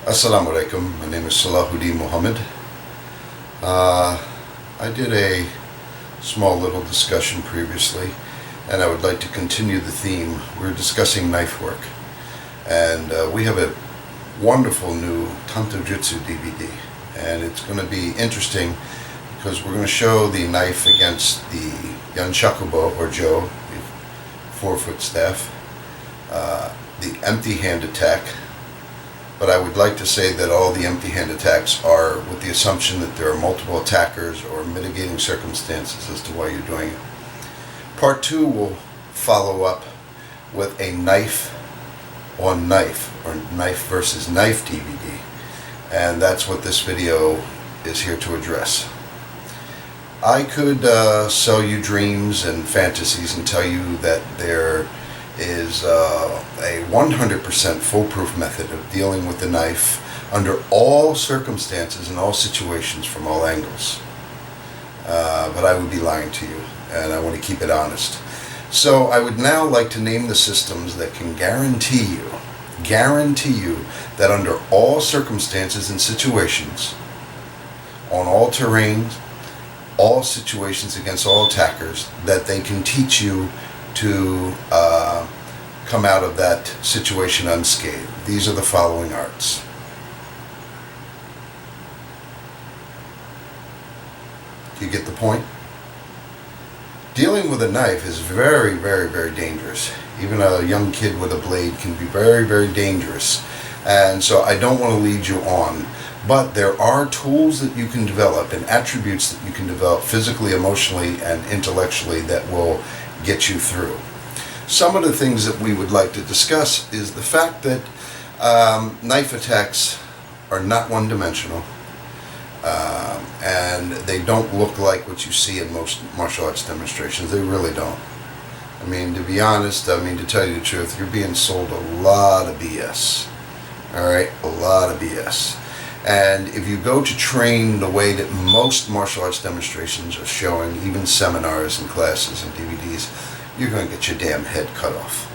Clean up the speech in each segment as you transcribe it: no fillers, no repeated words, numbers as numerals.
Assalamu alaikum. My name is Salahuddin Muhammad. I did a small little discussion previously, and I would like to continue the theme. We're discussing knife work, and we have a wonderful new Tanto Jutsu DVD, and it's going to be interesting because we're going to show the knife against the Yanshakubo or Jo, the 4-foot staff, the empty hand attack. But I would like to say that all the empty hand attacks are with the assumption that there are multiple attackers or mitigating circumstances as to why you're doing it. Part 2 will follow up with a knife on knife, or knife versus knife DVD. And that's what this video is here to address. I could sell you dreams and fantasies and tell you that there is a 100% foolproof method of dealing with the knife under all circumstances and all situations from all angles. But I would be lying to you, and I want to keep it honest. So I would now like to name the systems that can guarantee you that under all circumstances and situations, on all terrains, all situations against all attackers, that they can teach you to come out of that situation unscathed. These are the following arts. Do you get the point? Dealing with a knife is very, very, very dangerous. Even a young kid with a blade can be very, very dangerous. And so I don't want to lead you on. But there are tools that you can develop and attributes that you can develop physically, emotionally, and intellectually that will get you through. Some of the things that we would like to discuss is the fact that knife attacks are not one-dimensional, and they don't look like what you see in most martial arts demonstrations. They really don't. I mean, to be honest, to tell you the truth, you're being sold a lot of BS. Alright? A lot of BS. And if you go to train the way that most martial arts demonstrations are showing, even seminars and classes and DVDs, you're going to get your damn head cut off.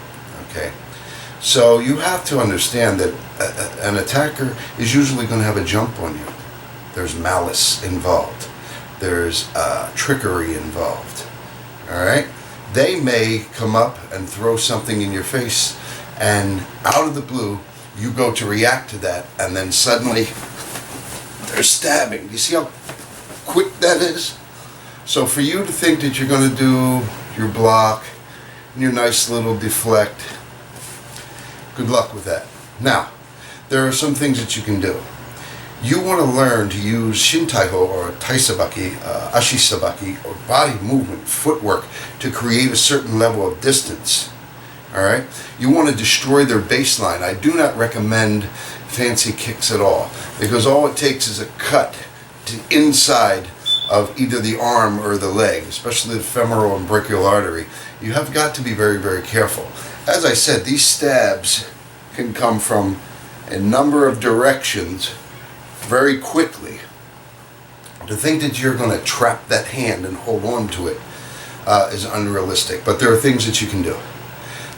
Okay? So you have to understand that an attacker is usually going to have a jump on you. There's malice involved. There's trickery involved. Alright? They may come up and throw something in your face, and out of the blue, you go to react to that, and then suddenly they're stabbing. You see how quick that is? So for you to think that you're going to do your block, your nice little deflect, good luck with that. Now, there are some things that you can do. You want to learn to use shintaiho or taisabaki, ashisabaki, or body movement, footwork, to create a certain level of distance. Alright? You want to destroy their baseline. I do not recommend fancy kicks at all, because all it takes is a cut to inside of either the arm or the leg, especially the femoral and brachial artery. You have got to be very, very careful. As I said, these stabs can come from a number of directions very quickly. To think that you're going to trap that hand and hold on to it is unrealistic, but there are things that you can do.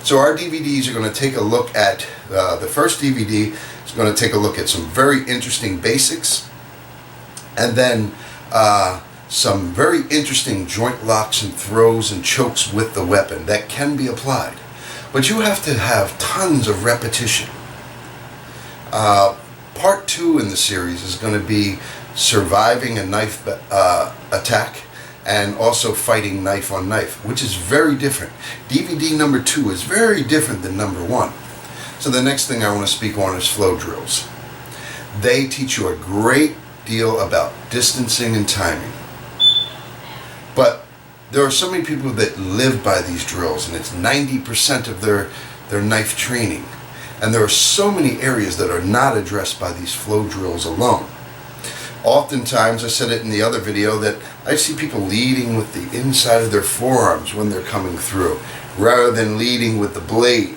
So our DVDs are going to take a look at, the first DVD is going to take a look at some very interesting basics, and then some very interesting joint locks and throws and chokes with the weapon that can be applied. But you have to have tons of repetition. Part 2 in the series is going to be surviving a knife attack, and also fighting knife on knife, which is very different. DVD number 2 is very different than number 1. So the next thing I want to speak on is flow drills. They teach you a great deal about distancing and timing. But there are so many people that live by these drills, and it's 90% of their knife training. And there are so many areas that are not addressed by these flow drills alone. Oftentimes, I said it in the other video, that I see people leading with the inside of their forearms when they're coming through, rather than leading with the blade.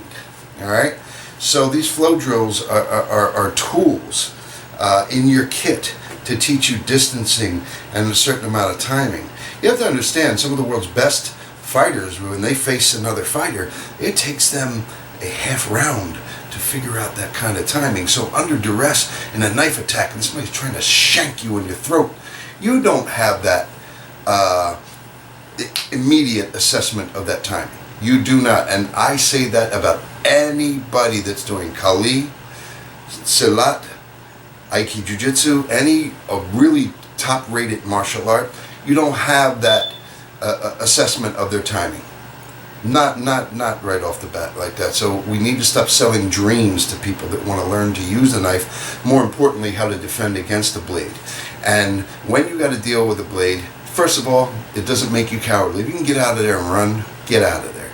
Alright? So these flow drills are tools in your kit to teach you distancing and a certain amount of timing. You have to understand, some of the world's best fighters, when they face another fighter, it takes them a half round to figure out that kind of timing. So under duress in a knife attack and somebody's trying to shank you in your throat, you don't have that immediate assessment of that timing. You do not. And I say that about anybody that's doing Kali, Silat, Aiki Jiu-Jitsu, any really top-rated martial art. You don't have that assessment of their timing. Not right off the bat like that. So we need to stop selling dreams to people that want to learn to use the knife. More importantly, how to defend against the blade. And when you got to deal with a blade, first of all, it doesn't make you cowardly. If you can get out of there and run, get out of there.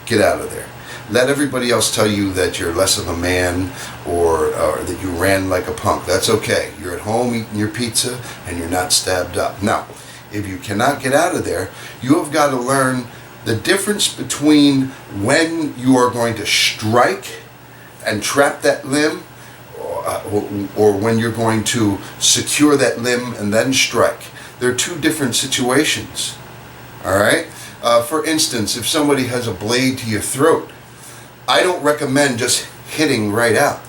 Get out of there. Let everybody else tell you that you're less of a man or that you ran like a punk. That's okay. You're at home eating your pizza and you're not stabbed up. Now, if you cannot get out of there, you have got to learn the difference between when you are going to strike and trap that limb or when you're going to secure that limb and then strike. They're two different situations. All right? For instance, if somebody has a blade to your throat, I don't recommend just hitting right out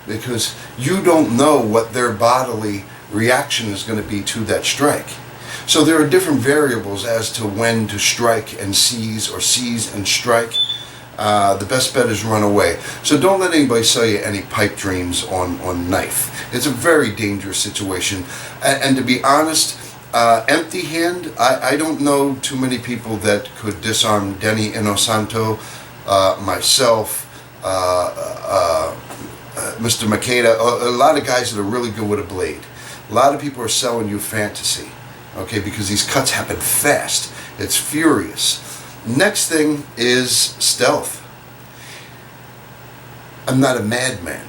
because you don't know what their bodily reaction is going to be to that strike. So there are different variables as to when to strike and seize or seize and strike. The best bet is run away. So don't let anybody sell you any pipe dreams on knife. It's a very dangerous situation. And to be honest, empty hand, I don't know too many people that could disarm Denny Inosanto, myself, Mr. Makeda, a lot of guys that are really good with a blade. A lot of people are selling you fantasy, okay, because these cuts happen fast. It's furious. Next thing is stealth. I'm not a madman,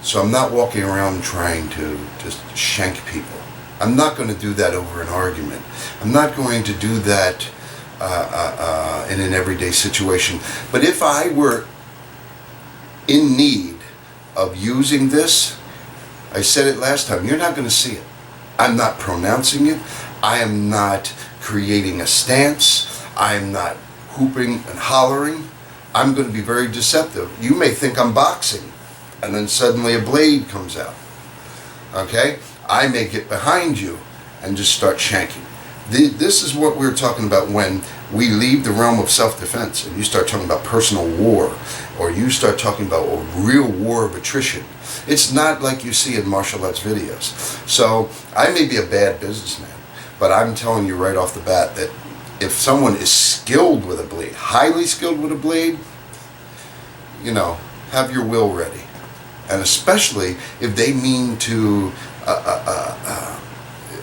so I'm not walking around trying to just shank people. I'm not going to do that over an argument. I'm not going to do that in an everyday situation. But if I were in need of using this, I said it last time, you're not going to see it. I'm not pronouncing it. I am not creating a stance. I'm not hooping and hollering. I'm going to be very deceptive. You may think I'm boxing, and then suddenly a blade comes out. Okay? I may get behind you and just start shanking. This is what we're talking about when we leave the realm of self-defense and you start talking about personal war, or you start talking about a real war of attrition. It's not like you see in martial arts videos. So I may be a bad businessman, but I'm telling you right off the bat that if someone is skilled with a blade, highly skilled with a blade, you know, have your will ready. And especially if they mean to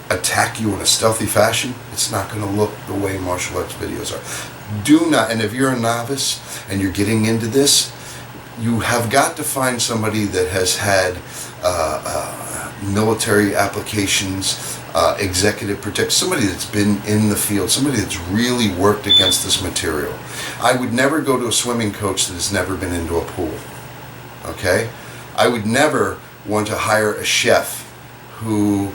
attack you in a stealthy fashion, it's not going to look the way martial arts videos are. Do not, and if you're a novice and you're getting into this, you have got to find somebody that has had military applications, executive protection, somebody that's been in the field, somebody that's really worked against this material. I would never go to a swimming coach that has never been into a pool. Okay? I would never want to hire a chef who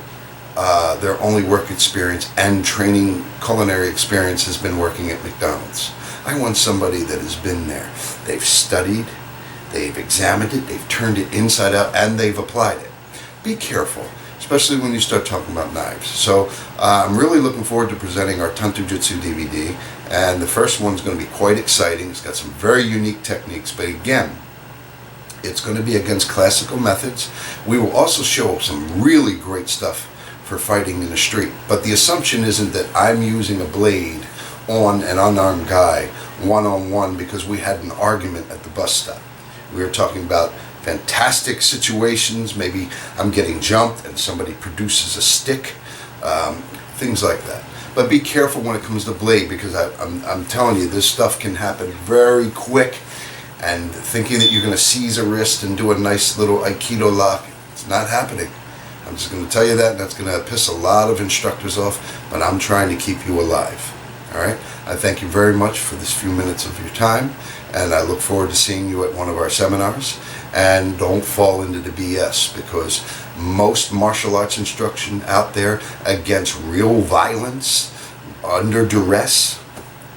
their only work experience and training culinary experience has been working at McDonald's. I want somebody that has been there. They've studied, they've examined it, they've turned it inside out, and they've applied it. Be careful, especially when you start talking about knives. So I'm really looking forward to presenting our Tanto Jutsu DVD, and the first one's going to be quite exciting. It's got some very unique techniques, but again, it's going to be against classical methods. We will also show some really great stuff for fighting in the street. But the assumption isn't that I'm using a blade on an unarmed guy one-on-one because we had an argument at the bus stop. We were talking about fantastic situations. Maybe I'm getting jumped and somebody produces a stick, things like that. But be careful when it comes to blade, because I'm telling you, this stuff can happen very quick. And thinking that you're going to seize a wrist and do a nice little Aikido lock, it's not happening. I'm just going to tell you that, and that's going to piss a lot of instructors off, but I'm trying to keep you alive. All right? I thank you very much for this few minutes of your time, and I look forward to seeing you at one of our seminars. And don't fall into the BS, because most martial arts instruction out there against real violence under duress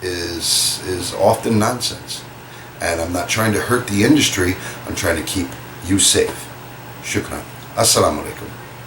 is often nonsense. And I'm not trying to hurt the industry. I'm trying to keep you safe. Shukran. Assalamu alaikum.